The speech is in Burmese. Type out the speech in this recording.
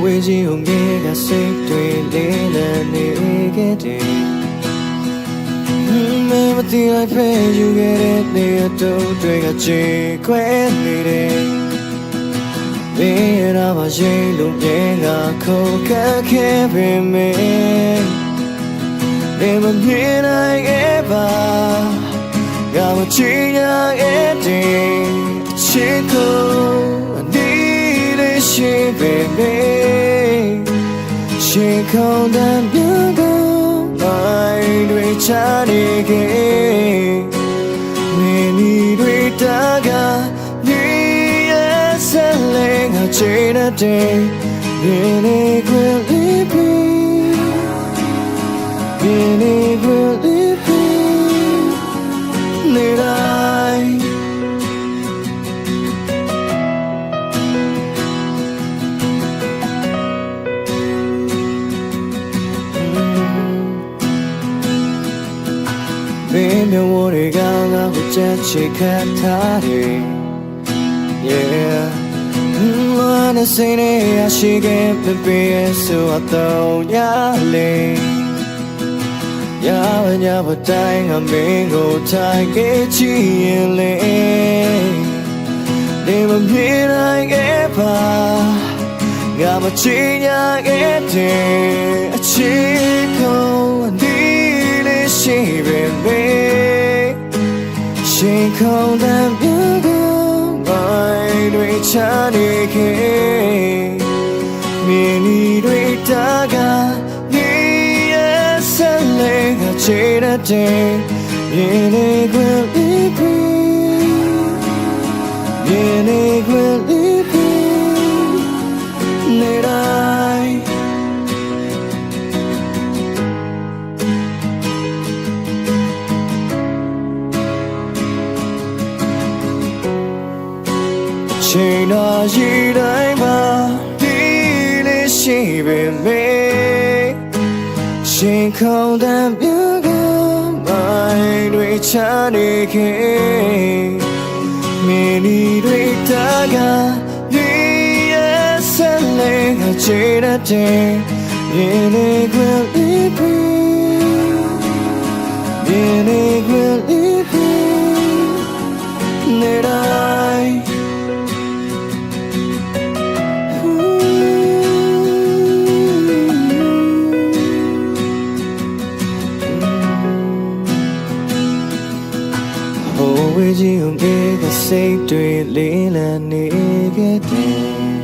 ဝေးကြီးကိုငဲကစိတ်တွေလေးလံနေခဲ့တယ်မသိလိုက်ဖဲယူခဲ့တဲ့နေရာတို့တွေကချေခွဲနေတယ်ဘယ်ရာမှရှိလို့ငဲကခုန်ခတ်ခဲ့ပေမဲ့နေမမြင်နိုင်ခဲ့ပါငါမချင်ရခဲ့တဲ့အချစ်ကိုအနည်းလေးရှိပေမဲ့ရှိခေါ်တဲ့မြေကောင်တိုင်းတွေချနေခဲ့မင်းတွေတာကနေရဆက်လေငါချင်တဲ့နေနေခွင့်လေးပြီးနေနေခွင့်လေးပြီးနေတိုင်းဘယ်မျိုးဝတွေကငါ့ကိုချက်ချခတ်ထားတယ် Yeah wanna say that she get the best so I don't yale ya when ya but dying I'm being go take it chile they were me like ever got my chinya get a chico and the she baby she called themတွေချနေခဲ့မင်းတွေတာကနေရဆက်လေကချေတဲ့ရေနေခွင့်လေးပြီးရေနေခွင့်လေးပြီးနေတိုင်းချိန်တော်ရှိတိုင်းမှာဒီလေးရှိပေမဲ့ရှင်ခေါ်တဲ့မြေကောင်တိုင်းတွေချနေခဲ့မင်းတွေတာကနေရဆက်လေကချေတဲ့ရေနေခွင့်လေးပြီးရေနေခွင့်လေးပြီးနေတိုင်းဝေးကြီးကိုငဲကစိတ်တွေလေးလံနေခဲ့တယ်